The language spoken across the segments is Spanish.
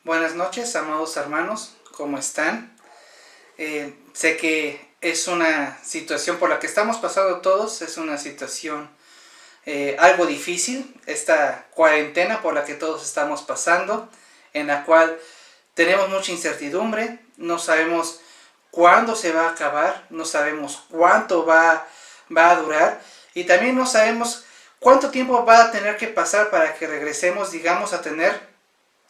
Buenas noches, amados hermanos, ¿cómo están? Sé que es una situación por la que estamos pasando todos, es una situación algo difícil, esta cuarentena por la que todos estamos pasando, en la cual tenemos mucha incertidumbre, no sabemos cuándo se va a acabar, no sabemos cuánto va a durar y también no sabemos cuánto tiempo va a tener que pasar para que regresemos, digamos, a tener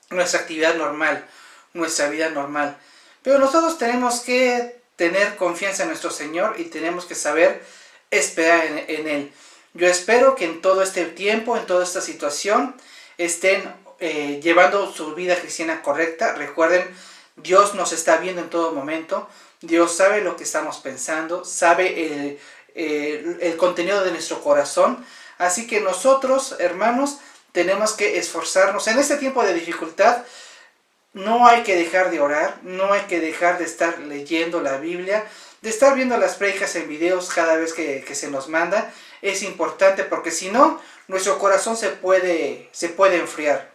nuestra actividad normal, nuestra vida normal. Pero nosotros tenemos que tener confianza en nuestro Señor y tenemos que saber esperar en Él. Yo espero que en todo este tiempo, en toda esta situación, estén llevando su vida cristiana correcta. Recuerden, Dios nos está viendo en todo momento. Dios sabe lo que estamos pensando, sabe el contenido de nuestro corazón. Así que nosotros, hermanos, tenemos que esforzarnos. En este tiempo de dificultad, no hay que dejar de orar, no hay que dejar de estar leyendo la Biblia, de estar viendo las prédicas en videos cada vez que se nos manda. Es importante porque si no, nuestro corazón se puede enfriar.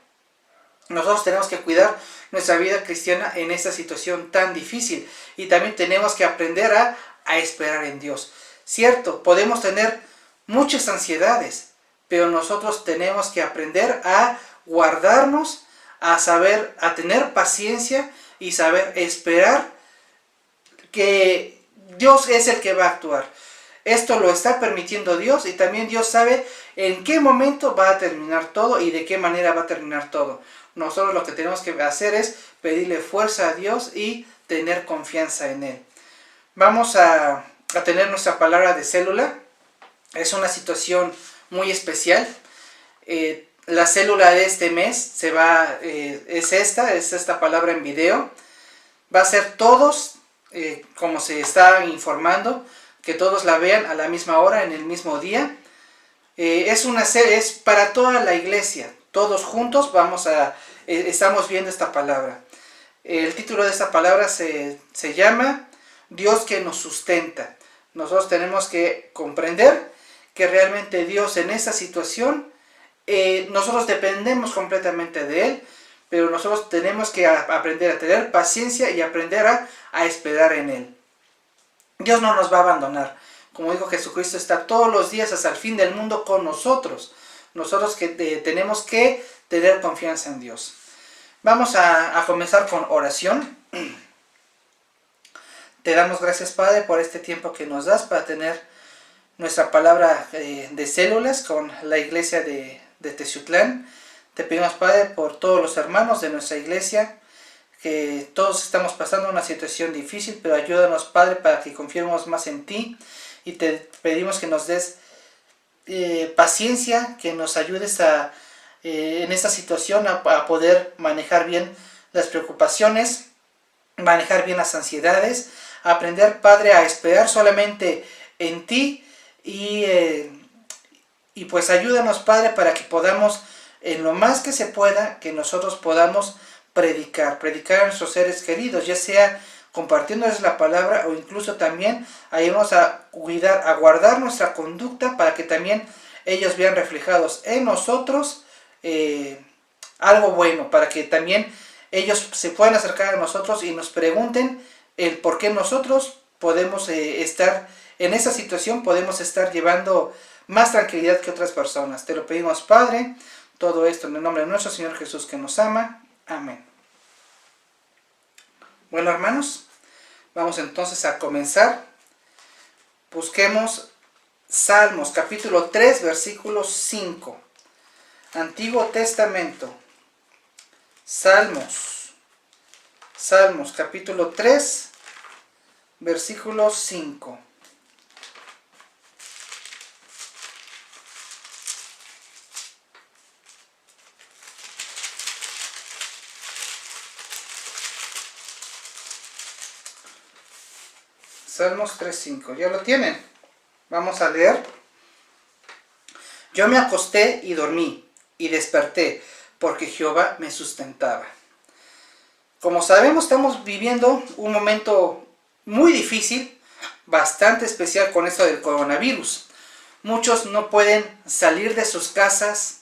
Nosotros tenemos que cuidar nuestra vida cristiana en esta situación tan difícil y también tenemos que aprender a esperar en Dios. Cierto, podemos tener muchas ansiedades, pero nosotros tenemos que aprender a guardarnos, a saber, a tener paciencia y saber esperar que Dios es el que va a actuar. Esto lo está permitiendo Dios y también Dios sabe en qué momento va a terminar todo y de qué manera va a terminar todo. Nosotros lo que tenemos que hacer es pedirle fuerza a Dios y tener confianza en Él. Vamos a tener nuestra palabra de célula. Es una situación muy especial. La célula de este mes es esta palabra en video. Va a ser todos, como se está informando, que todos la vean a la misma hora, en el mismo día. Es para toda la iglesia, todos juntos estamos viendo esta palabra. El título de esta palabra se llama Dios que nos sustenta. Nosotros tenemos que comprender que realmente Dios en esta situación, nosotros dependemos completamente de Él, pero nosotros tenemos que aprender a tener paciencia y aprender a esperar en Él. Dios no nos va a abandonar. Como dijo Jesucristo, está todos los días hasta el fin del mundo con nosotros. Nosotros tenemos que tener confianza en Dios. Vamos a comenzar con oración. Te damos gracias, Padre, por este tiempo que nos das para tener nuestra palabra de células con la iglesia de Teciutlán. Te pedimos, Padre, por todos los hermanos de nuestra iglesia, que todos estamos pasando una situación difícil, pero ayúdanos, Padre, para que confiemos más en ti, y te pedimos que nos des paciencia, que nos ayudes en esta situación a poder manejar bien las preocupaciones, manejar bien las ansiedades, aprender, Padre, a esperar solamente en ti, y pues ayúdanos, Padre, para que podamos, en lo más que se pueda, que nosotros podamos predicar a nuestros seres queridos, ya sea compartiéndoles la palabra o incluso también ayudarnos a cuidar, a guardar nuestra conducta para que también ellos vean reflejados en nosotros algo bueno, para que también ellos se puedan acercar a nosotros y nos pregunten el por qué nosotros podemos estar en esa situación, podemos estar llevando más tranquilidad que otras personas. Te lo pedimos, Padre, todo esto en el nombre de nuestro Señor Jesús que nos ama. Amén. Bueno, hermanos, vamos entonces a comenzar. Busquemos Salmos capítulo 3, versículo 5. Antiguo Testamento. Salmos capítulo 3, versículo 5. Salmos 3:5. ¿Ya lo tienen? Vamos a leer. Yo me acosté y dormí, y desperté, porque Jehová me sustentaba. Como sabemos, estamos viviendo un momento muy difícil, bastante especial con esto del coronavirus. Muchos no pueden salir de sus casas.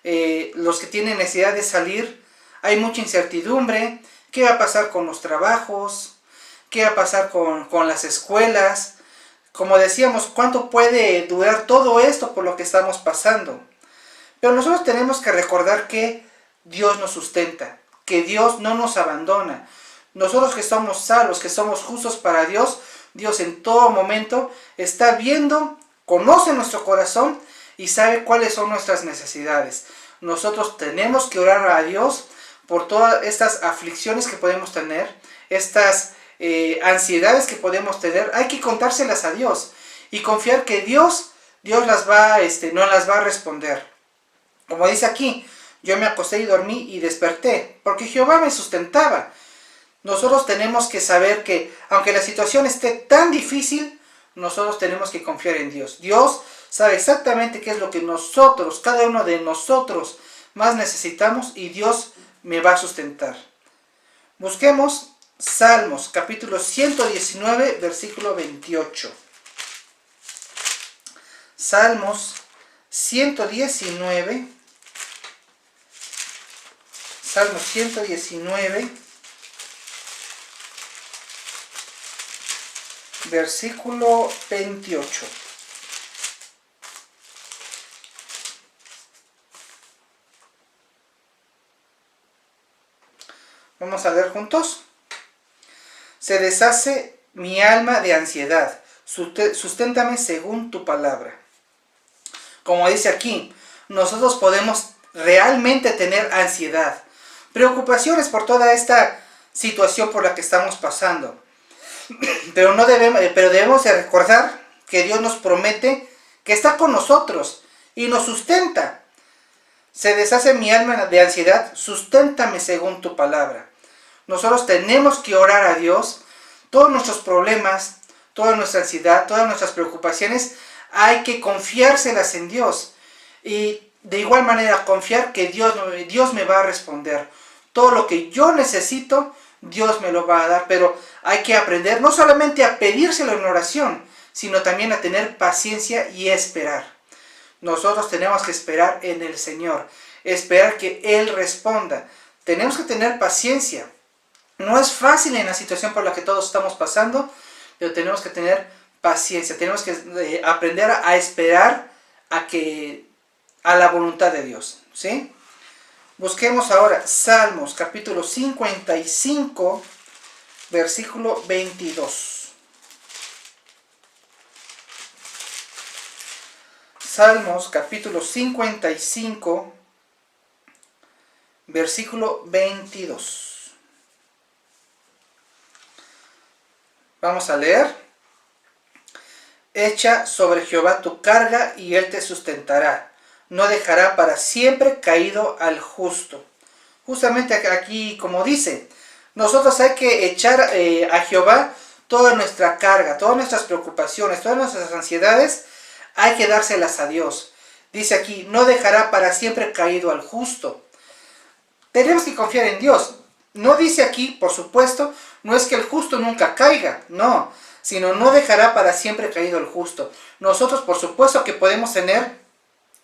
Los que tienen necesidad de salir hay mucha incertidumbre. ¿Qué va a pasar con los trabajos? ¿Qué va a pasar con las escuelas? Como decíamos, ¿cuánto puede durar todo esto por lo que estamos pasando? Pero nosotros tenemos que recordar que Dios nos sustenta, que Dios no nos abandona. Nosotros que somos salvos, que somos justos para Dios, Dios en todo momento está viendo, conoce nuestro corazón y sabe cuáles son nuestras necesidades. Nosotros tenemos que orar a Dios por todas estas aflicciones que podemos tener, estas ansiedades que podemos tener. Hay que contárselas a Dios y confiar que Dios nos las va a responder. Como dice aquí, yo me acosté y dormí y desperté, porque Jehová me sustentaba. Nosotros tenemos que saber que, aunque la situación esté tan difícil, nosotros tenemos que confiar en Dios. Dios sabe exactamente qué es lo que nosotros, cada uno de nosotros, más necesitamos, y Dios me va a sustentar. Busquemos Salmos, capítulo 119, versículo 28. Salmos 119. Salmos 119. Versículo 28. Vamos a leer juntos. Se deshace mi alma de ansiedad, susténtame según tu palabra. Como dice aquí, nosotros podemos realmente tener ansiedad, preocupaciones por toda esta situación por la que estamos pasando. Pero debemos de recordar que Dios nos promete que está con nosotros y nos sustenta. Se deshace mi alma de ansiedad, susténtame según tu palabra. Nosotros tenemos que orar a Dios. Todos nuestros problemas, toda nuestra ansiedad, todas nuestras preocupaciones, hay que confiárselas en Dios. Y de igual manera confiar que Dios me va a responder. Todo lo que yo necesito, Dios me lo va a dar. Pero hay que aprender no solamente a pedírselo en oración, sino también a tener paciencia y esperar. Nosotros tenemos que esperar en el Señor. Esperar que Él responda. Tenemos que tener paciencia. No es fácil en la situación por la que todos estamos pasando, pero tenemos que tener paciencia. Tenemos que aprender a esperar a la voluntad de Dios, ¿sí? Busquemos ahora Salmos capítulo 55, versículo 22. Salmos capítulo 55, versículo 22. Vamos a leer. Echa sobre Jehová tu carga y él te sustentará. No dejará para siempre caído al justo. Justamente aquí, como dice, nosotros hay que echar a Jehová toda nuestra carga, todas nuestras preocupaciones, todas nuestras ansiedades, hay que dárselas a Dios. Dice aquí, no dejará para siempre caído al justo. Tenemos que confiar en Dios. No dice aquí, por supuesto, no es que el justo nunca caiga, no, sino no dejará para siempre caído el justo. Nosotros, por supuesto, que podemos tener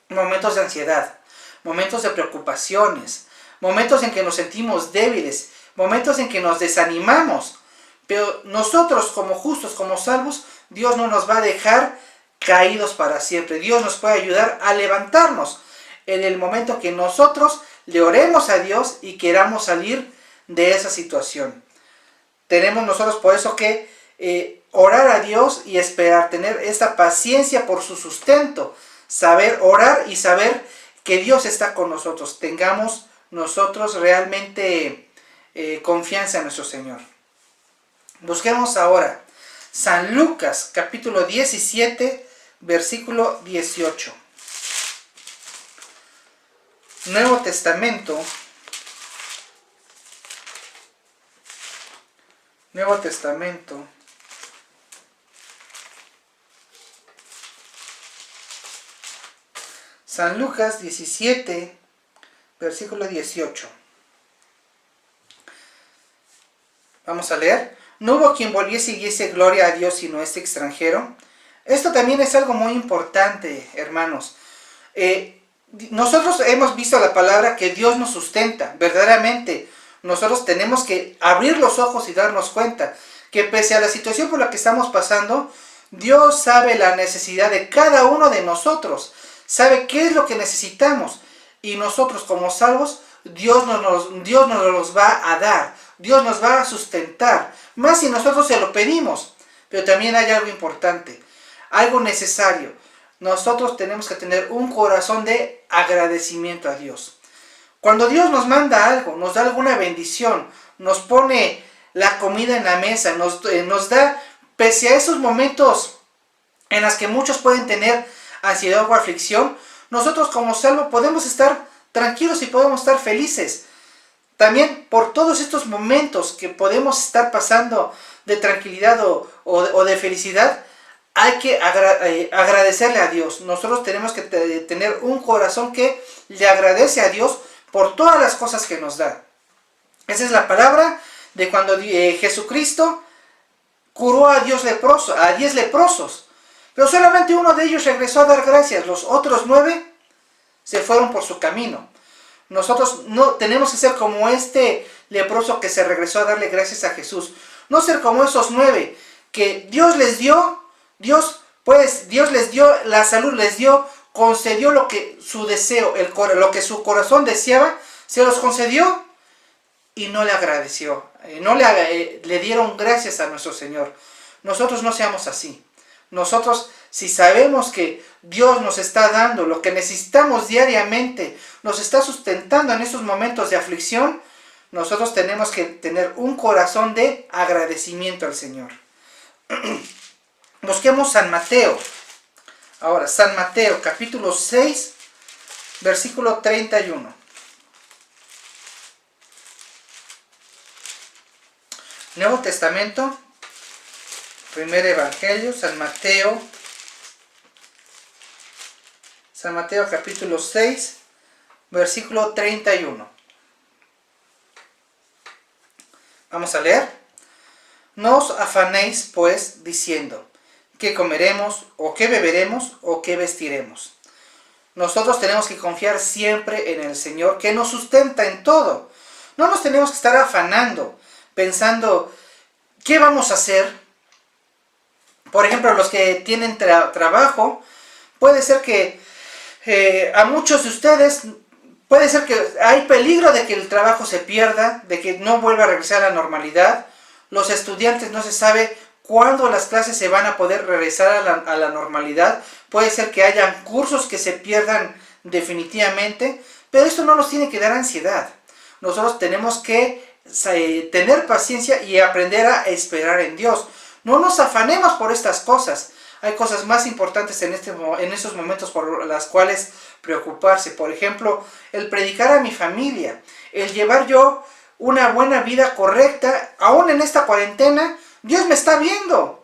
momentos de ansiedad, momentos de preocupaciones, momentos en que nos sentimos débiles, momentos en que nos desanimamos, pero nosotros como justos, como salvos, Dios no nos va a dejar caídos para siempre. Dios nos puede ayudar a levantarnos en el momento que nosotros le oremos a Dios y queramos salir de esa situación. Tenemos nosotros por eso que orar a Dios y esperar, tener esta paciencia por su sustento, saber orar y saber que Dios está con nosotros. Tengamos nosotros realmente confianza en nuestro Señor. Busquemos ahora San Lucas capítulo 17, versículo 18. Nuevo Testamento. Nuevo Testamento. San Lucas 17, versículo 18. Vamos a leer. No hubo quien volviese y diese gloria a Dios sino este extranjero. Esto también es algo muy importante, hermanos. nosotros hemos visto la palabra que Dios nos sustenta, verdaderamente. Nosotros tenemos que abrir los ojos y darnos cuenta que pese a la situación por la que estamos pasando, Dios sabe la necesidad de cada uno de nosotros, sabe qué es lo que necesitamos, y nosotros como salvos, Dios nos los va a dar, Dios nos va a sustentar, más si nosotros se lo pedimos. Pero también hay algo importante, algo necesario. Nosotros tenemos que tener un corazón de agradecimiento a Dios. Cuando Dios nos manda algo, nos da alguna bendición, nos pone la comida en la mesa, nos da, pese a esos momentos en los que muchos pueden tener ansiedad o aflicción, nosotros como salvos podemos estar tranquilos y podemos estar felices. También por todos estos momentos que podemos estar pasando de tranquilidad o de felicidad, hay que agradecerle a Dios. Nosotros tenemos que tener un corazón que le agradece a Dios por todas las cosas que nos da. Esa es la palabra de cuando Jesucristo curó a 10 leprosos. Pero solamente uno de ellos regresó a dar gracias. Los otros 9 se fueron por su camino. Nosotros no tenemos que ser como este leproso que se regresó a darle gracias a Jesús. No ser como esos 9 que Dios les dio, Dios les dio la salud, les dio, concedió lo que su deseo, lo que su corazón deseaba, se los concedió y no le agradeció, le dieron gracias a nuestro Señor. Nosotros no seamos así. Nosotros, si sabemos que Dios nos está dando lo que necesitamos diariamente, nos está sustentando en esos momentos de aflicción, nosotros tenemos que tener un corazón de agradecimiento al Señor. Busquemos San Mateo. Ahora, San Mateo, capítulo 6, versículo 31. Nuevo Testamento, primer Evangelio, San Mateo capítulo 6, versículo 31. Vamos a leer. No os afanéis, pues, diciendo, ¿qué comeremos, o qué beberemos, o qué vestiremos? Nosotros tenemos que confiar siempre en el Señor, que nos sustenta en todo. No nos tenemos que estar afanando, pensando, ¿qué vamos a hacer? Por ejemplo, los que tienen trabajo, puede ser que a muchos de ustedes, puede ser que hay peligro de que el trabajo se pierda, de que no vuelva a regresar a la normalidad. Los estudiantes no se sabe cuándo las clases se van a poder regresar a la normalidad. Puede ser que hayan cursos que se pierdan definitivamente, pero esto no nos tiene que dar ansiedad. Nosotros tenemos que tener paciencia y aprender a esperar en Dios. No nos afanemos por estas cosas. Hay cosas más importantes en estos momentos por las cuales preocuparse. Por ejemplo, el predicar a mi familia, el llevar yo una buena vida correcta, aún en esta cuarentena, Dios me está viendo.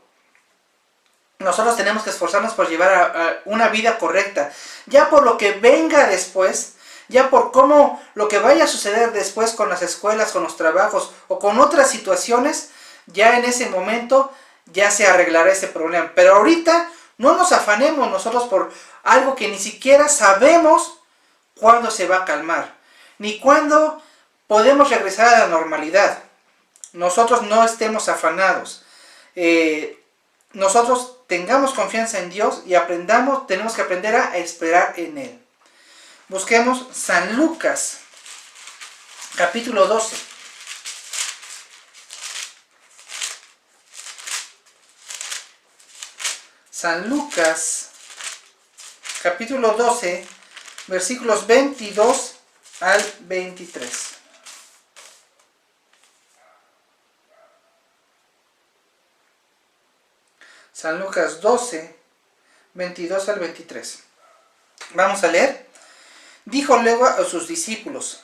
Nosotros tenemos que esforzarnos por llevar a una vida correcta, ya por lo que venga después, ya por cómo lo que vaya a suceder después con las escuelas, con los trabajos o con otras situaciones, ya en ese momento ya se arreglará ese problema. Pero ahorita no nos afanemos nosotros por algo que ni siquiera sabemos cuándo se va a calmar, ni cuándo podemos regresar a la normalidad. Nosotros no estemos afanados. Nosotros tengamos confianza en Dios y tenemos que aprender a esperar en Él. Busquemos San Lucas, capítulo 12. San Lucas, capítulo 12, versículos 22 al 23. San Lucas 12, 22 al 23. Vamos a leer. Dijo luego a sus discípulos,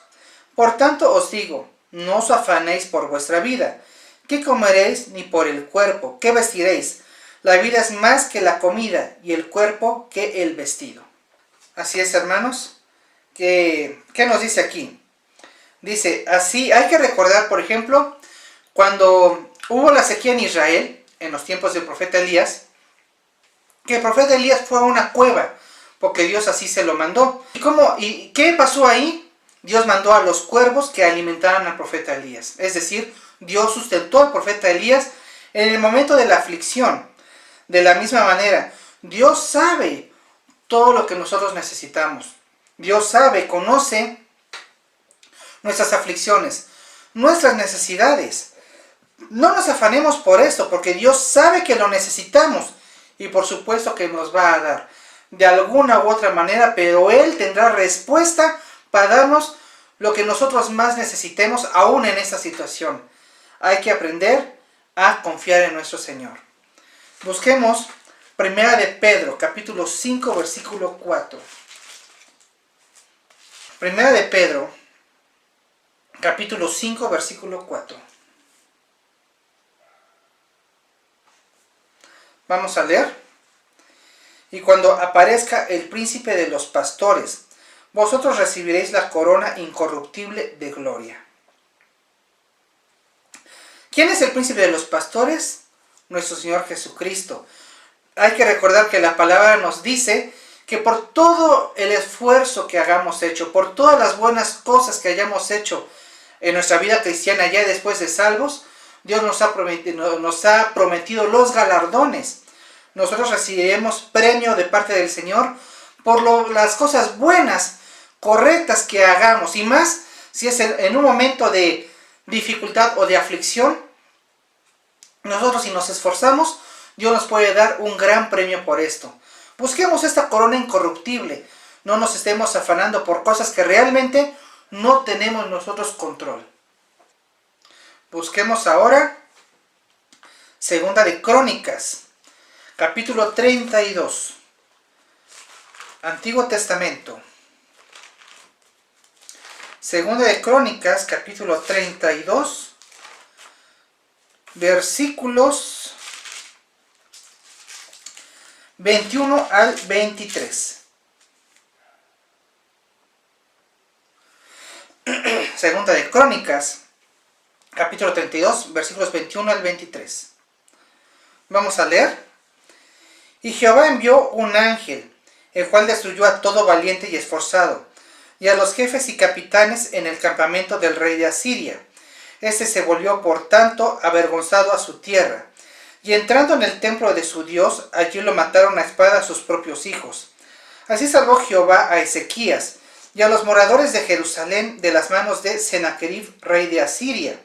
por tanto os digo, no os afanéis por vuestra vida, qué comeréis, ni por el cuerpo, qué vestiréis. La vida es más que la comida, y el cuerpo que el vestido. Así es, hermanos. ¿Qué nos dice aquí? Dice, así hay que recordar, por ejemplo, cuando hubo la sequía en Israel, en los tiempos del profeta Elías, que el profeta Elías fue a una cueva, porque Dios así se lo mandó. ¿Y qué pasó ahí? Dios mandó a los cuervos que alimentaran al profeta Elías. Es decir, Dios sustentó al profeta Elías en el momento de la aflicción. De la misma manera, Dios sabe todo lo que nosotros necesitamos. Dios sabe, conoce nuestras aflicciones, nuestras necesidades. No nos afanemos por esto, porque Dios sabe que lo necesitamos y por supuesto que nos va a dar de alguna u otra manera, pero Él tendrá respuesta para darnos lo que nosotros más necesitemos aún en esta situación. Hay que aprender a confiar en nuestro Señor. Busquemos Primera de Pedro, capítulo 5, versículo 4. Primera de Pedro, capítulo 5, versículo 4. Vamos a leer. Y cuando aparezca el príncipe de los pastores, vosotros recibiréis la corona incorruptible de gloria. ¿Quién es el príncipe de los pastores? Nuestro Señor Jesucristo. Hay que recordar que la palabra nos dice que por todo el esfuerzo que hayamos hecho, por todas las buenas cosas que hayamos hecho en nuestra vida cristiana ya después de salvos, Dios nos ha prometido los galardones. Nosotros recibiremos premio de parte del Señor por las cosas buenas, correctas que hagamos, y más si es en un momento de dificultad o de aflicción. Nosotros, si nos esforzamos, Dios nos puede dar un gran premio por esto. Busquemos esta corona incorruptible. No nos estemos afanando por cosas que realmente no tenemos nosotros control. Busquemos ahora Segunda de Crónicas, capítulo 32. Antiguo Testamento. Segunda de Crónicas, capítulo 32, versículos 21 al 23. Segunda de Crónicas, capítulo 32, versículos 21 al 23. Vamos a leer. Y Jehová envió un ángel, el cual destruyó a todo valiente y esforzado, y a los jefes y capitanes en el campamento del rey de Asiria. Este se volvió por tanto avergonzado a su tierra, y entrando en el templo de su Dios, allí lo mataron a espada sus propios hijos. Así salvó Jehová a Ezequías y a los moradores de Jerusalén de las manos de Sennacherib, rey de Asiria,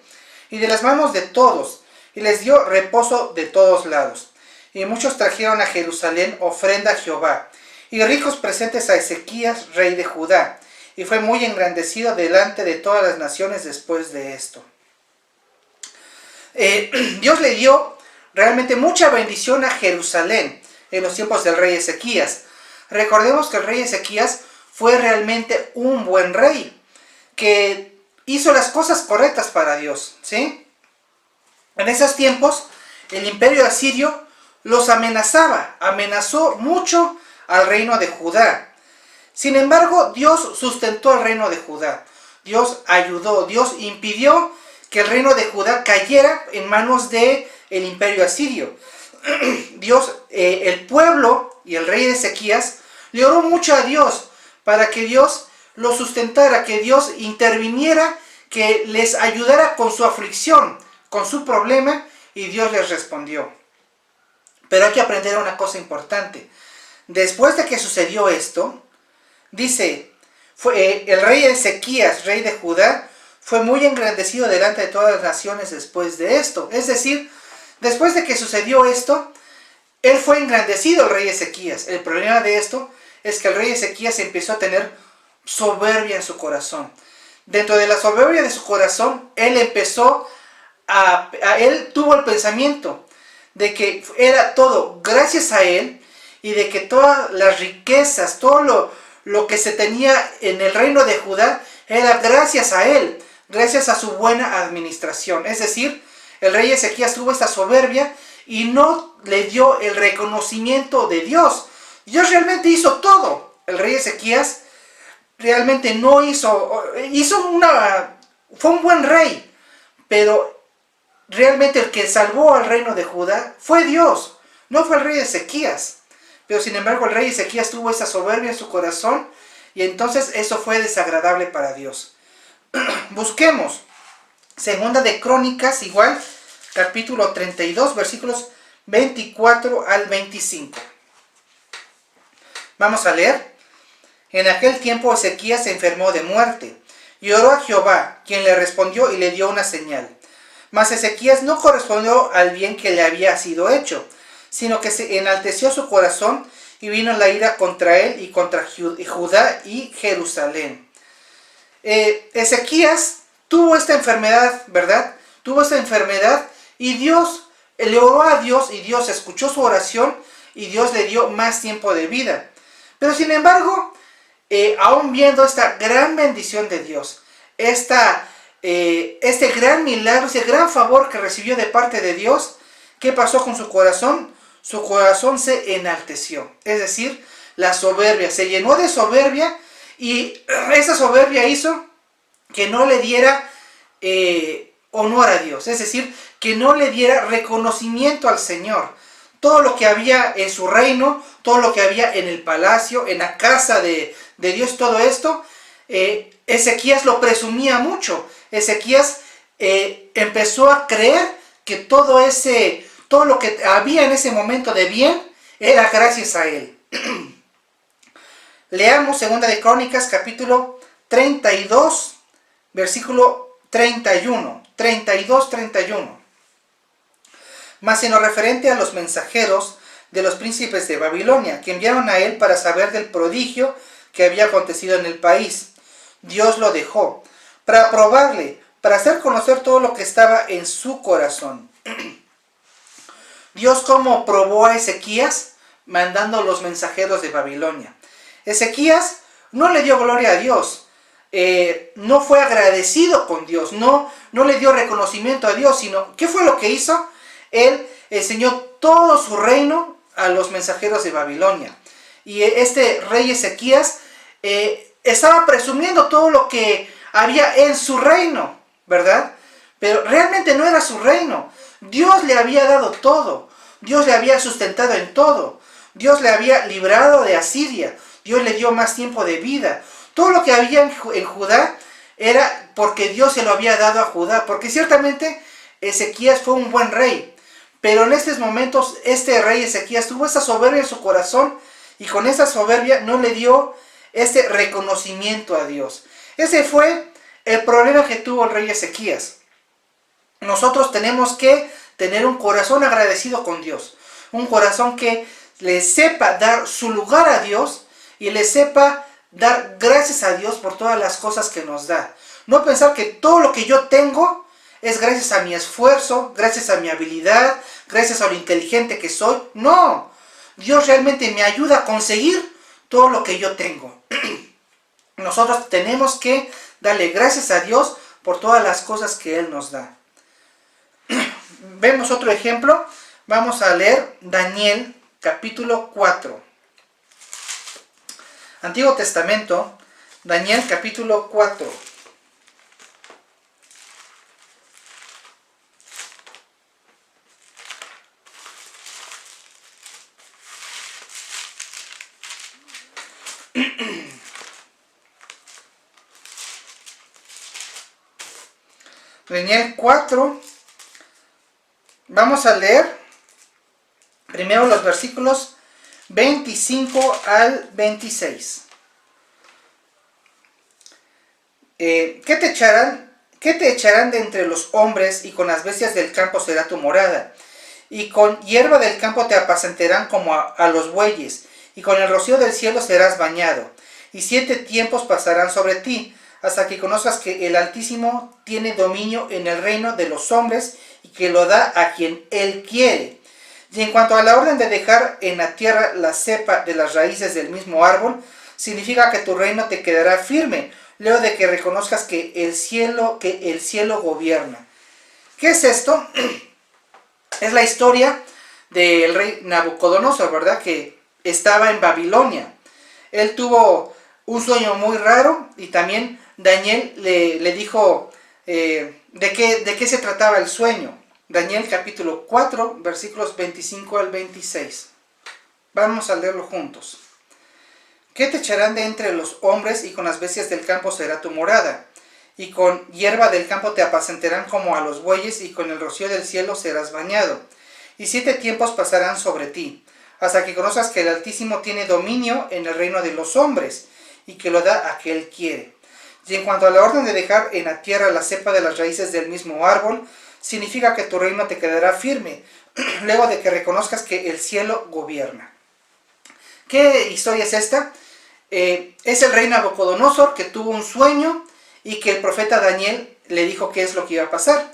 y de las manos de todos, y les dio reposo de todos lados. Y muchos trajeron a Jerusalén ofrenda a Jehová, y ricos presentes a Ezequías, rey de Judá, y fue muy engrandecido delante de todas las naciones después de esto. Dios le dio realmente mucha bendición a Jerusalén en los tiempos del rey Ezequías. Recordemos que el rey Ezequías fue realmente un buen rey, que hizo las cosas correctas para Dios, ¿sí? En esos tiempos, el imperio asirio los amenazó mucho al reino de Judá. Sin embargo, Dios sustentó al reino de Judá. Dios ayudó, Dios impidió que el reino de Judá cayera en manos del imperio asirio. Dios, el pueblo y el rey de Ezequías le oró mucho a Dios para que Dios lo sustentara, que Dios interviniera, que les ayudara con su aflicción, con su problema, y Dios les respondió. Pero hay que aprender una cosa importante. Después de que sucedió esto, dice, el rey Ezequías, rey de Judá, fue muy engrandecido delante de todas las naciones después de esto. Es decir, después de que sucedió esto, él fue engrandecido, el rey Ezequías. El problema de esto es que el rey Ezequías empezó a tener soberbia en su corazón. Dentro de la soberbia de su corazón, él tuvo el pensamiento de que era todo gracias a él, y de que todas las riquezas, todo lo que se tenía en el reino de Judá, era gracias a él, gracias a su buena administración. Es decir, el rey Ezequías tuvo esta soberbia y no le dio el reconocimiento de Dios. Dios realmente hizo todo. El rey Ezequías realmente no fue un buen rey, pero realmente el que salvó al reino de Judá fue Dios, no fue el rey Ezequías. pero sin embargo el rey Ezequías tuvo esa soberbia en su corazón y entonces eso fue desagradable para Dios. Busquemos Segunda de Crónicas, igual, capítulo 32, versículos 24 al 25. Vamos a leer. En aquel tiempo Ezequías se enfermó de muerte y oró a Jehová, quien le respondió y le dio una señal. Mas Ezequías no correspondió al bien que le había sido hecho, sino que se enalteció su corazón y vino la ira contra él y contra Judá y Jerusalén. Ezequías tuvo esta enfermedad, ¿verdad? Tuvo esta enfermedad y Dios le oró a Dios y Dios escuchó su oración y Dios le dio más tiempo de vida. Pero sin embargo, aún viendo esta gran bendición de Dios, este gran milagro, ese gran favor que recibió de parte de Dios, ¿qué pasó con su corazón? Su corazón se enalteció, es decir, la soberbia, se llenó de soberbia y esa soberbia hizo que no le diera honor a Dios, es decir, que no le diera reconocimiento al Señor. Todo lo que había en su reino, todo lo que había en el palacio, en la casa de Dios, todo esto, Ezequías lo presumía mucho. Ezequías empezó a creer que todo lo que había en ese momento de bien era gracias a él. Leamos Segunda de Crónicas, capítulo 32, versículo 31. 32-31. Mas en lo referente a los mensajeros de los príncipes de Babilonia, que enviaron a él para saber del prodigio que había acontecido en el país, Dios lo dejó para probarle, para hacer conocer todo lo que estaba en su corazón. Dios como probó a Ezequías mandando los mensajeros de Babilonia. Ezequías no le dio gloria a Dios, no fue agradecido con Dios, no le dio reconocimiento a Dios, sino ¿qué fue lo que hizo? Él enseñó todo su reino a los mensajeros de Babilonia. Y este rey Ezequías estaba presumiendo todo lo que había en su reino, ¿verdad? Pero realmente no era su reino. Dios le había dado todo. Dios le había sustentado en todo. Dios le había librado de Asiria. Dios le dio más tiempo de vida. Todo lo que había en Judá era porque Dios se lo había dado a Judá. Porque ciertamente Ezequías fue un buen rey. Pero en estos momentos este rey Ezequías tuvo esa soberbia en su corazón y con esa soberbia no le dio este reconocimiento a Dios. Ese fue el problema que tuvo el rey Ezequías. Nosotros tenemos que tener un corazón agradecido con Dios. Un corazón que le sepa dar su lugar a Dios y le sepa dar gracias a Dios por todas las cosas que nos da. No pensar que todo lo que yo tengo es gracias a mi esfuerzo, gracias a mi habilidad, gracias a lo inteligente que soy. No, Dios realmente me ayuda a conseguir todo lo que yo tengo. Nosotros tenemos que darle gracias a Dios por todas las cosas que Él nos da. Vemos otro ejemplo. Vamos a leer Daniel capítulo 4. Antiguo Testamento, Daniel capítulo 4. Daniel 4, vamos a leer primero los versículos 25 al 26. ¿Qué te echarán de entre los hombres, y con las bestias del campo será tu morada? Y con hierba del campo te apacentarán como a los bueyes, y con el rocío del cielo serás bañado. Y 7 tiempos pasarán sobre ti, hasta que conozcas que el Altísimo tiene dominio en el reino de los hombres, y que lo da a quien Él quiere. Y en cuanto a la orden de dejar en la tierra la cepa de las raíces del mismo árbol, significa que tu reino te quedará firme, luego de que reconozcas que el cielo gobierna. ¿Qué es esto? Es la historia del rey Nabucodonosor, ¿verdad? Que estaba en Babilonia. Él tuvo un sueño muy raro y también Daniel le dijo de qué se trataba el sueño. Daniel capítulo 4, versículos 25 al 26. Vamos a leerlo juntos. ¿Qué te echarán de entre los hombres, y con las bestias del campo será tu morada? Y con hierba del campo te apacentarán como a los bueyes, y con el rocío del cielo serás bañado. Y 7 tiempos pasarán sobre ti, hasta que conozcas que el Altísimo tiene dominio en el reino de los hombres, y que lo da a que él quiere. Y en cuanto a la orden de dejar en la tierra la cepa de las raíces del mismo árbol, significa que tu reino te quedará firme, luego de que reconozcas que el cielo gobierna. ¿Qué historia es esta? Es el rey Nabucodonosor, que tuvo un sueño y que el profeta Daniel le dijo qué es lo que iba a pasar.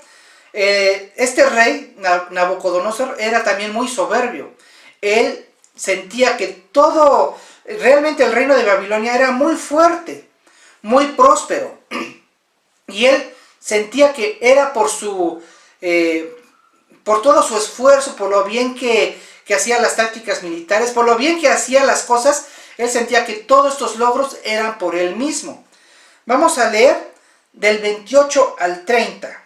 Este rey Nabucodonosor era también muy soberbio. Él sentía que realmente el reino de Babilonia era muy fuerte, muy próspero. Y él sentía que era por todo su esfuerzo, por lo bien que hacía las tácticas militares, por lo bien que hacía las cosas. Él sentía que todos estos logros eran por él mismo. Vamos a leer del 28 al 30.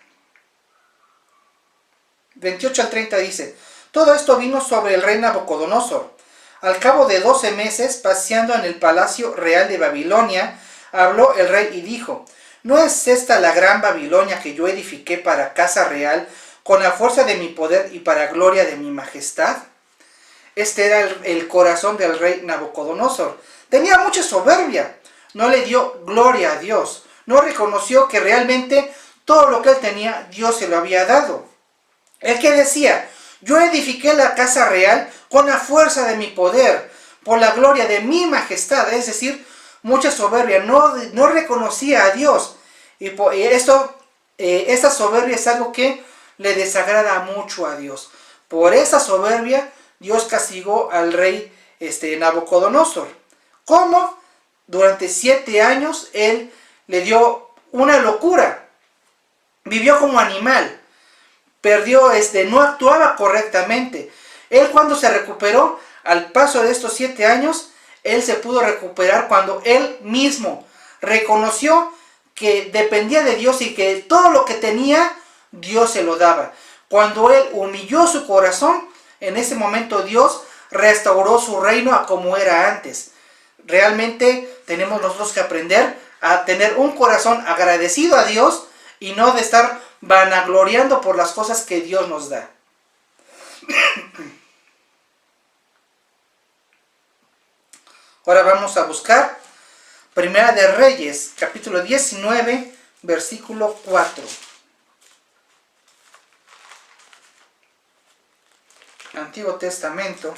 28 al 30 dice: todo esto vino sobre el rey Nabucodonosor. Al cabo de 12 meses, paseando en el palacio real de Babilonia, habló el rey y dijo: ¿no es esta la gran Babilonia que yo edifiqué para casa real, con la fuerza de mi poder y para gloria de mi majestad? Este era el corazón del rey Nabucodonosor. Tenía mucha soberbia. No le dio gloria a Dios. No reconoció que realmente todo lo que él tenía, Dios se lo había dado. El que decía: yo edifiqué la casa real con la fuerza de mi poder, por la gloria de mi majestad. Es decir, mucha soberbia. No reconocía a Dios. Y esta soberbia es algo que le desagrada mucho a Dios. Por esa soberbia, Dios castigó al rey Nabucodonosor. ¿Cómo? Durante 7 años él le dio una locura. Vivió como animal. No actuaba correctamente. Él, cuando se recuperó, al paso de estos 7 años, él se pudo recuperar cuando él mismo reconoció que dependía de Dios y que todo lo que tenía, Dios se lo daba. Cuando él humilló su corazón, en ese momento Dios restauró su reino a como era antes. Realmente tenemos nosotros que aprender a tener un corazón agradecido a Dios y no de estar vanagloriando por las cosas que Dios nos da. Ahora vamos a buscar Primera de Reyes, capítulo 19, versículo 4. Antiguo Testamento.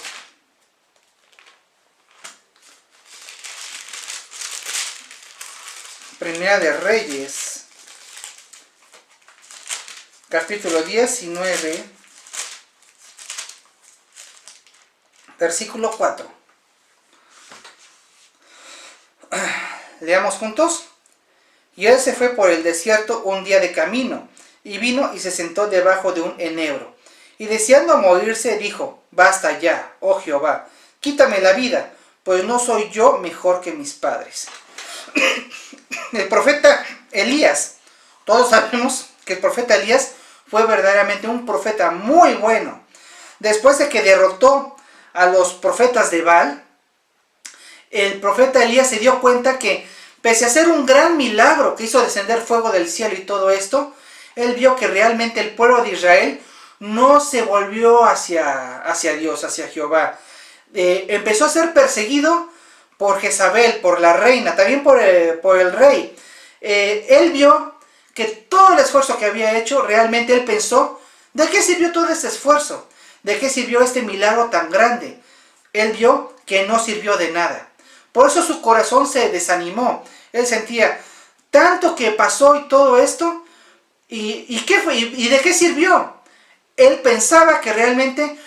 Primera de Reyes, capítulo 19, versículo 4. Leamos juntos. Y él se fue por el desierto un día de camino, y vino y se sentó debajo de un enebro. Y deseando morirse, dijo: basta ya, oh Jehová, quítame la vida, pues no soy yo mejor que mis padres. El profeta Elías, todos sabemos que el profeta Elías fue verdaderamente un profeta muy bueno. Después de que derrotó a los profetas de Baal, el profeta Elías se dio cuenta que, pese a ser un gran milagro que hizo descender fuego del cielo y todo esto, él vio que realmente el pueblo de Israel no se volvió hacia Dios, hacia Jehová. Empezó a ser perseguido por Jezabel, por la reina, también por el rey. Él vio que todo el esfuerzo que había hecho, realmente él pensó: ¿de qué sirvió todo este esfuerzo? ¿De qué sirvió este milagro tan grande? Él vio que no sirvió de nada. Por eso su corazón se desanimó. Él sentía tanto que pasó y todo esto, ¿y qué fue? ¿Y de qué sirvió? Él pensaba que realmente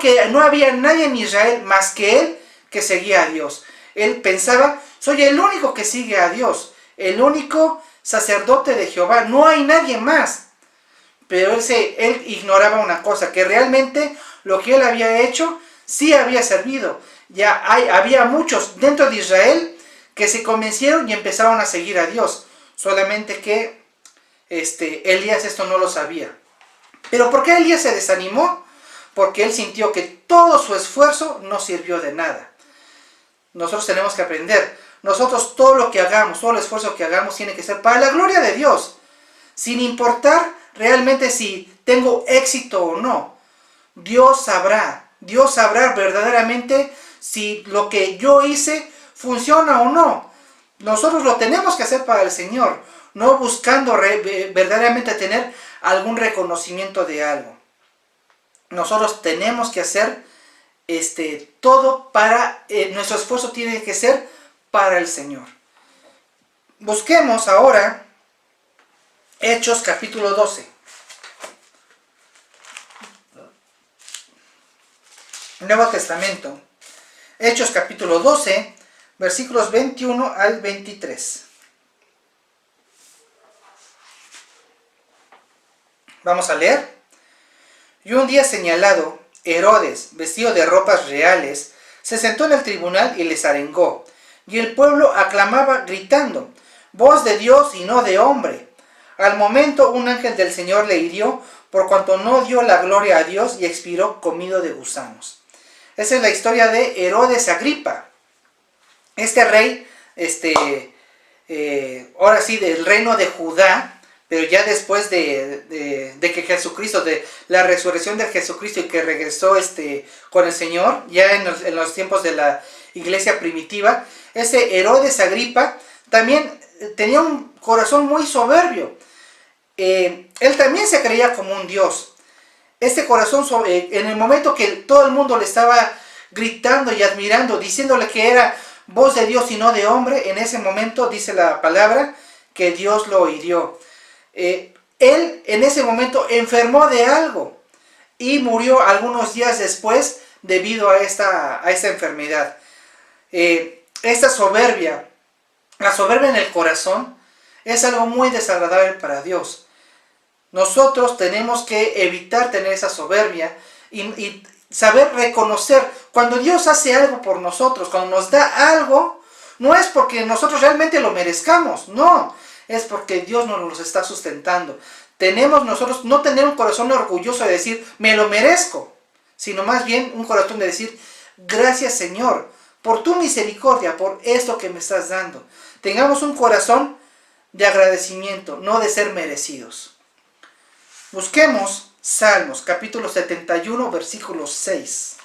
que no había nadie en Israel más que él que seguía a Dios. Él pensaba: soy el único que sigue a Dios, el único sacerdote de Jehová, no hay nadie más. Pero él ignoraba una cosa, que realmente lo que él había hecho sí había servido. Había muchos dentro de Israel que se convencieron y empezaron a seguir a Dios. Solamente que Elías esto no lo sabía. ¿Pero por qué Elías se desanimó? Porque él sintió que todo su esfuerzo no sirvió de nada. Nosotros tenemos que aprender. Nosotros todo lo que hagamos, todo el esfuerzo que hagamos tiene que ser para la gloria de Dios. Sin importar realmente si tengo éxito o no. Dios sabrá verdaderamente si lo que yo hice funciona o no. Nosotros lo tenemos que hacer para el Señor, no buscando verdaderamente tener algún reconocimiento de algo. Nosotros tenemos que hacer todo para, nuestro esfuerzo tiene que ser para el Señor. Busquemos ahora Hechos capítulo 12. Nuevo Testamento. Hechos capítulo 12, versículos 21 al 23. Vamos a leer. Y un día señalado, Herodes, vestido de ropas reales, se sentó en el tribunal y les arengó. Y el pueblo aclamaba gritando, voz de Dios y no de hombre. Al momento un ángel del Señor le hirió, por cuanto no dio la gloria a Dios y expiró comido de gusanos. Esa es la historia de Herodes Agripa. Este rey, ahora sí, del reino de Judá, pero ya después de que Jesucristo, de la resurrección de Jesucristo y que regresó con el Señor, ya en los tiempos de la iglesia primitiva, ese Herodes Agripa también tenía un corazón muy soberbio. Él también se creía como un dios. Este corazón, en el momento que todo el mundo le estaba gritando y admirando, diciéndole que era voz de Dios y no de hombre, en ese momento dice la palabra que Dios lo hirió. Él en ese momento enfermó de algo y murió algunos días después debido a esta enfermedad. Esta soberbia, la soberbia en el corazón, es algo muy desagradable para Dios. Nosotros tenemos que evitar tener esa soberbia y saber reconocer cuando Dios hace algo por nosotros, cuando nos da algo, no es porque nosotros realmente lo merezcamos, no, es porque Dios nos lo está sustentando. Tenemos nosotros no tener un corazón orgulloso de decir, me lo merezco, sino más bien un corazón de decir, gracias Señor, por tu misericordia, por esto que me estás dando. Tengamos un corazón de agradecimiento, no de ser merecidos. Busquemos Salmos, capítulo 71, versículo 6.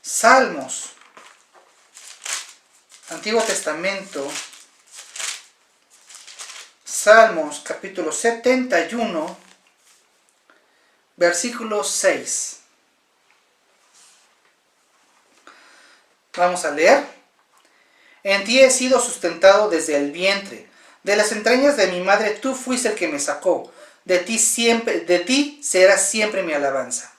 Salmos, Antiguo Testamento, Salmos, capítulo 71, versículo 6. Vamos a leer. En ti he sido sustentado desde el vientre. De las entrañas de mi madre tú fuiste el que me sacó. De ti será siempre mi alabanza.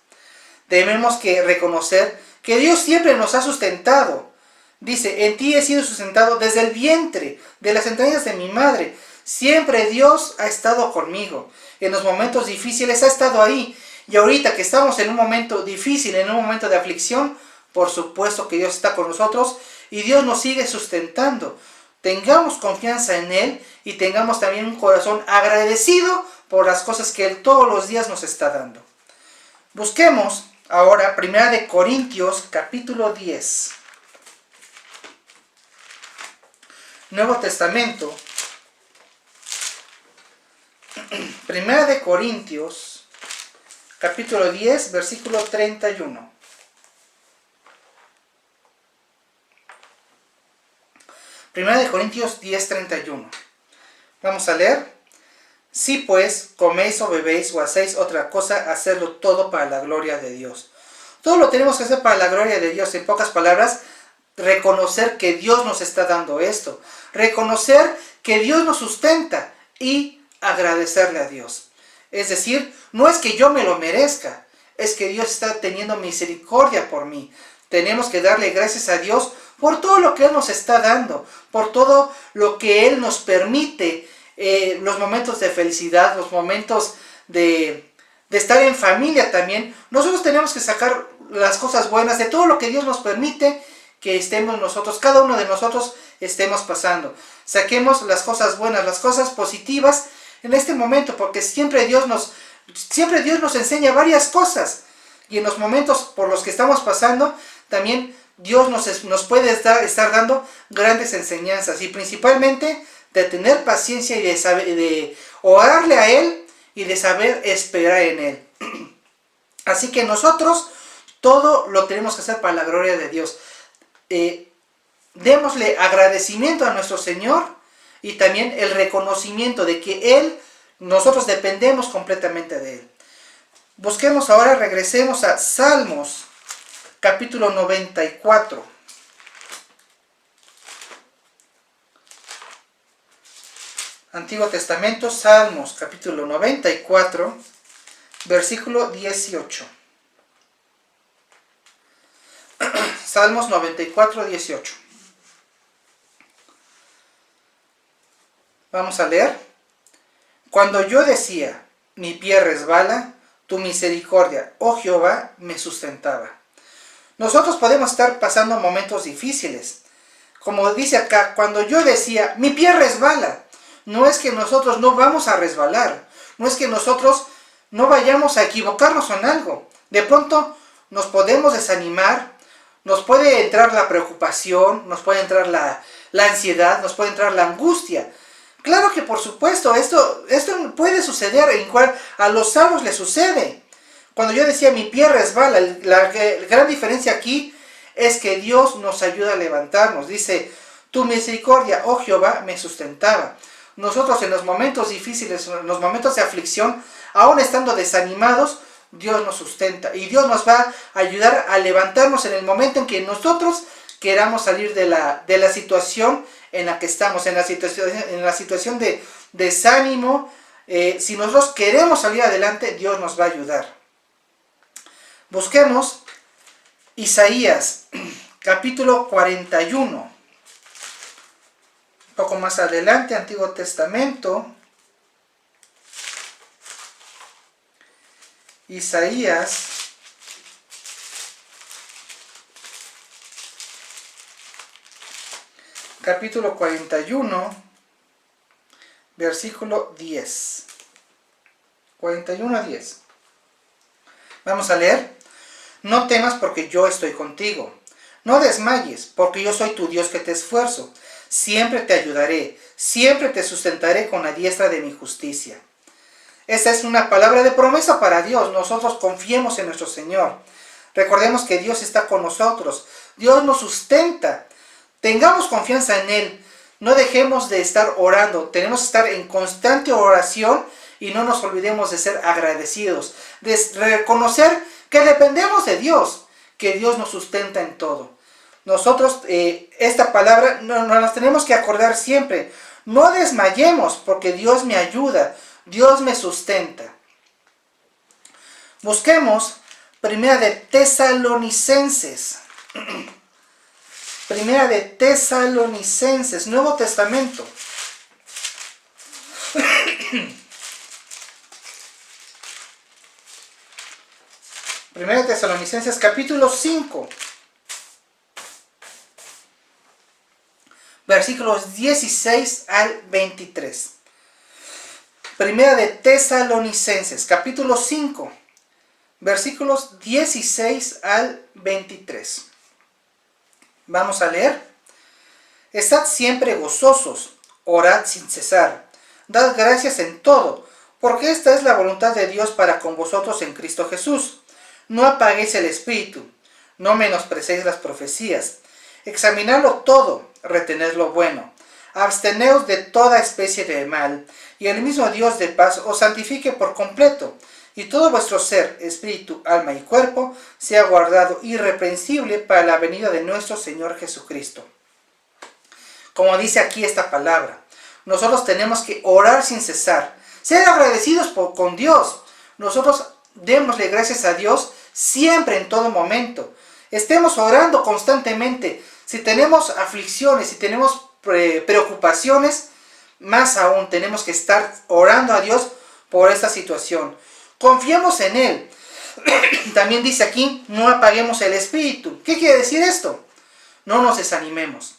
Debemos que reconocer que Dios siempre nos ha sustentado. Dice, en ti he sido sustentado desde el vientre, de las entrañas de mi madre. Siempre Dios ha estado conmigo. En los momentos difíciles ha estado ahí. Y ahorita que estamos en un momento difícil, en un momento de aflicción, por supuesto que Dios está con nosotros y Dios nos sigue sustentando. Tengamos confianza en Él y tengamos también un corazón agradecido por las cosas que Él todos los días nos está dando. Busquemos ahora 1 Corintios capítulo 10. Nuevo Testamento. 1 Corintios capítulo 10, versículo 31. Primera de Corintios 10, 31. Vamos a leer. Si pues coméis o bebéis o hacéis otra cosa, hacedlo todo para la gloria de Dios. Todo lo tenemos que hacer para la gloria de Dios. En pocas palabras, reconocer que Dios nos está dando esto. Reconocer que Dios nos sustenta y agradecerle a Dios. Es decir, no es que yo me lo merezca, es que Dios está teniendo misericordia por mí. Tenemos que darle gracias a Dios por todo lo que Él nos está dando, por todo lo que Él nos permite, los momentos de felicidad, los momentos de estar en familia también. Nosotros tenemos que sacar las cosas buenas de todo lo que Dios nos permite que estemos nosotros, cada uno de nosotros estemos pasando. Saquemos las cosas buenas, las cosas positivas en este momento, porque siempre Dios Siempre Dios nos enseña varias cosas. Y en los momentos por los que estamos pasando, también Dios nos puede estar dando grandes enseñanzas. Y principalmente de tener paciencia y de orarle a Él y de saber esperar en Él. Así que nosotros todo lo tenemos que hacer para la gloria de Dios. Démosle agradecimiento a nuestro Señor y también el reconocimiento de que nosotros dependemos completamente de Él. Busquemos ahora, regresemos a Salmos, capítulo 94. Antiguo Testamento, Salmos, capítulo 94, versículo 18. Salmos 94, 18. Vamos a leer. Cuando yo decía, mi pie resbala, tu misericordia, oh Jehová, me sustentaba. Nosotros podemos estar pasando momentos difíciles. Como dice acá, cuando yo decía, mi pie resbala, no es que nosotros no vamos a resbalar, no es que nosotros no vayamos a equivocarnos en algo. De pronto nos podemos desanimar, nos puede entrar la preocupación, nos puede entrar la ansiedad, nos puede entrar la angustia. Claro que por supuesto, esto puede suceder, a los salvos les sucede. Cuando yo decía mi pie resbala, la gran diferencia aquí es que Dios nos ayuda a levantarnos. Dice, tu misericordia, oh Jehová, me sustentaba. Nosotros en los momentos difíciles, en los momentos de aflicción, aún estando desanimados, Dios nos sustenta. Y Dios nos va a ayudar a levantarnos en el momento en que nosotros queramos salir de la situación en la que estamos, en la situación de desánimo. Si nosotros queremos salir adelante, Dios nos va a ayudar. Busquemos Isaías, capítulo 41. Un poco más adelante, Antiguo Testamento. Isaías, capítulo 41, versículo 10. 41 a 10. Vamos a leer. No temas porque yo estoy contigo. No desmayes porque yo soy tu Dios que te esfuerzo. Siempre te ayudaré, siempre te sustentaré con la diestra de mi justicia. Esta es una palabra de promesa para Dios. Nosotros confiemos en nuestro Señor. Recordemos que Dios está con nosotros. Dios nos sustenta. Tengamos confianza en Él. No dejemos de estar orando. Tenemos que estar en constante oración y no nos olvidemos de ser agradecidos. De reconocer que dependemos de Dios. Que Dios nos sustenta en todo. Nosotros esta palabra nos la tenemos que acordar siempre. No desmayemos porque Dios me ayuda. Dios me sustenta. Busquemos Primera de Tesalonicenses. Primera de Tesalonicenses, Nuevo Testamento. Primera de Tesalonicenses, capítulo 5. Versículos 16 al 23. Primera de Tesalonicenses, capítulo 5, versículos 16 al 23. Vamos a leer. Estad siempre gozosos, orad sin cesar, dad gracias en todo, porque esta es la voluntad de Dios para con vosotros en Cristo Jesús. No apaguéis el espíritu, no menosprecéis las profecías, examinadlo todo, retened lo bueno, absteneos de toda especie de mal, y el mismo Dios de paz os santifique por completo, y todo vuestro ser, espíritu, alma y cuerpo, sea guardado irreprensible para la venida de nuestro Señor Jesucristo. Como dice aquí esta palabra, nosotros tenemos que orar sin cesar, ser agradecidos con Dios. Nosotros démosle gracias a Dios siempre, en todo momento. Estemos orando constantemente. Si tenemos aflicciones, si tenemos preocupaciones, más aún tenemos que estar orando a Dios por esta situación. Confiemos en Él. También dice aquí, no apaguemos el espíritu. ¿Qué quiere decir esto? No nos desanimemos.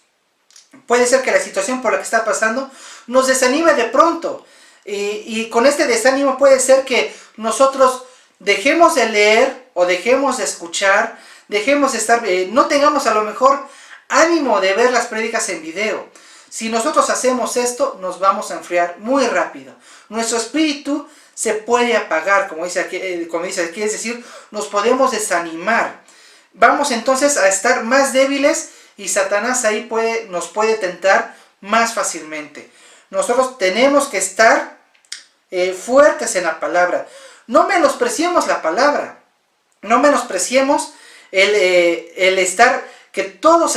Puede ser que la situación por la que está pasando nos desanime de pronto. Y con este desánimo puede ser que nosotros dejemos de leer o dejemos de escuchar, dejemos de estar, no tengamos a lo mejor ánimo de ver las prédicas en video. Si nosotros hacemos esto, nos vamos a enfriar muy rápido. Nuestro espíritu se puede apagar, como dice aquí, es decir, nos podemos desanimar. Vamos entonces a estar más débiles y Satanás ahí nos puede tentar más fácilmente. Nosotros tenemos que estar fuertes en la palabra. No menospreciemos la palabra. No menospreciemos el estar, todas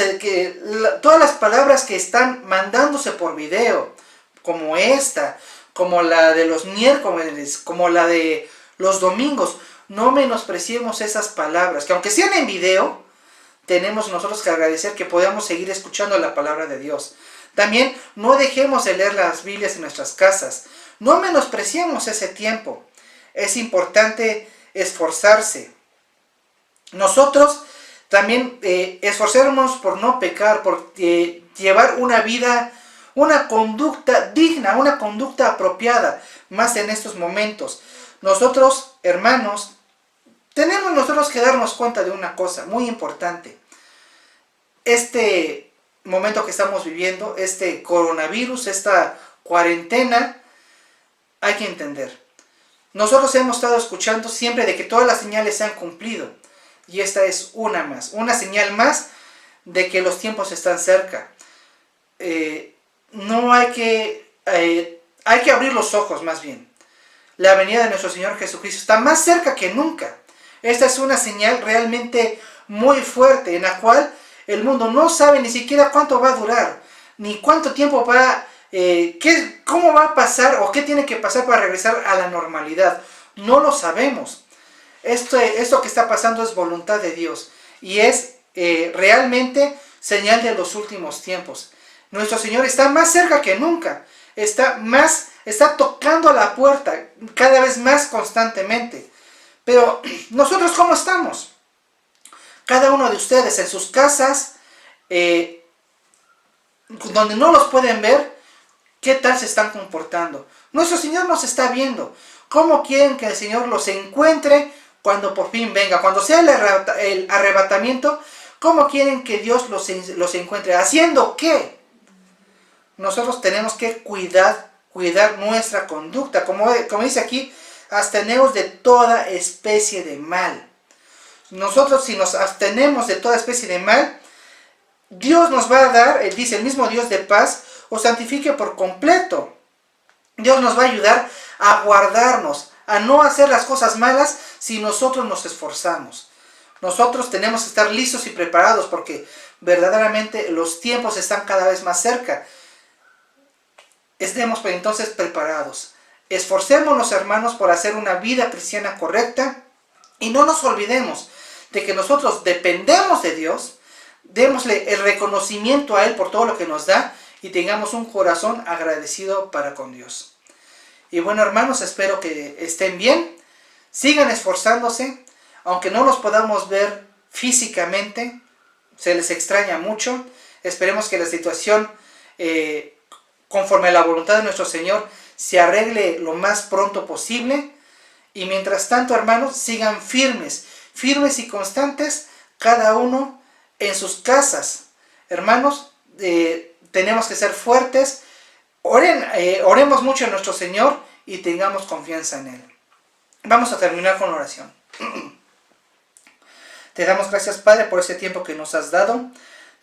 las palabras que están mandándose por video, como esta, como la de los miércoles, como la de los domingos, no menospreciemos esas palabras, que aunque sean en video, tenemos nosotros que agradecer que podamos seguir escuchando la palabra de Dios. También no dejemos de leer las Biblias en nuestras casas, no menospreciemos ese tiempo. Es importante esforzarse. Nosotros también esforcémonos por no pecar, por llevar una vida, una conducta digna, una conducta apropiada, más en estos momentos. Nosotros, hermanos, tenemos nosotros que darnos cuenta de una cosa muy importante. Este momento que estamos viviendo, este coronavirus, esta cuarentena, hay que entender. Nosotros hemos estado escuchando siempre de que todas las señales se han cumplido. Y esta es una señal más de que los tiempos están cerca. No hay que abrir los ojos más bien. La venida de nuestro Señor Jesucristo está más cerca que nunca. Esta es una señal realmente muy fuerte en la cual el mundo no sabe ni siquiera cuánto va a durar, ni cuánto tiempo cómo va a pasar o qué tiene que pasar para regresar a la normalidad. No lo sabemos. Esto que está pasando es voluntad de Dios y es realmente señal de los últimos tiempos. Nuestro Señor está más cerca que nunca, está tocando a la puerta cada vez más constantemente. Pero nosotros, ¿cómo estamos? Cada uno de ustedes en sus casas, donde no los pueden ver, ¿qué tal se están comportando? Nuestro Señor nos está viendo. ¿Cómo quieren que el Señor los encuentre cuando por fin venga? Cuando sea el arrebatamiento, ¿cómo quieren que Dios los encuentre? ¿Haciendo qué? Nosotros tenemos que cuidar nuestra conducta. Como dice aquí, absteneos de toda especie de mal. Nosotros, si nos abstenemos de toda especie de mal, Dios nos va a dar, dice el mismo Dios de paz, os santifique por completo. Dios nos va a ayudar a guardarnos, a no hacer las cosas malas si nosotros nos esforzamos. Nosotros tenemos que estar listos y preparados porque verdaderamente los tiempos están cada vez más cerca. Estemos entonces preparados. Esforcémonos, hermanos, por hacer una vida cristiana correcta y no nos olvidemos de que nosotros dependemos de Dios. Démosle el reconocimiento a Él por todo lo que nos da y tengamos un corazón agradecido para con Dios. Y bueno, hermanos, espero que estén bien, sigan esforzándose, aunque no los podamos ver físicamente, se les extraña mucho. Esperemos que la situación, conforme a la voluntad de nuestro Señor, se arregle lo más pronto posible. Y mientras tanto, hermanos, sigan firmes y constantes, cada uno en sus casas. Hermanos, tenemos que ser fuertes. Oremos mucho a nuestro Señor y tengamos confianza en Él. Vamos a terminar con la oración. Te damos gracias, Padre, por este tiempo que nos has dado.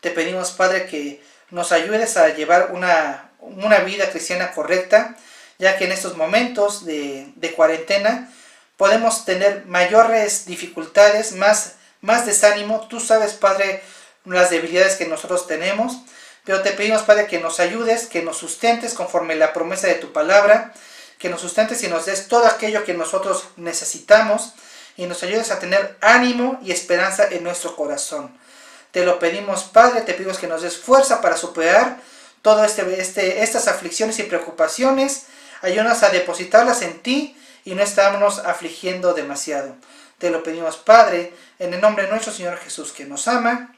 Te pedimos, Padre, que nos ayudes a llevar una vida cristiana correcta, ya que en estos momentos de cuarentena podemos tener mayores dificultades, más desánimo. Tú sabes, Padre, las debilidades que nosotros tenemos, pero te pedimos, Padre, que nos ayudes, que nos sustentes conforme la promesa de tu palabra, que nos sustentes y nos des todo aquello que nosotros necesitamos y nos ayudes a tener ánimo y esperanza en nuestro corazón. Te lo pedimos, Padre, te pedimos que nos des fuerza para superar todas estas aflicciones y preocupaciones. Ayúdanos a depositarlas en ti y no estarnos afligiendo demasiado. Te lo pedimos, Padre, en el nombre de nuestro Señor Jesús, que nos ama.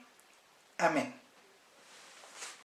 Amén.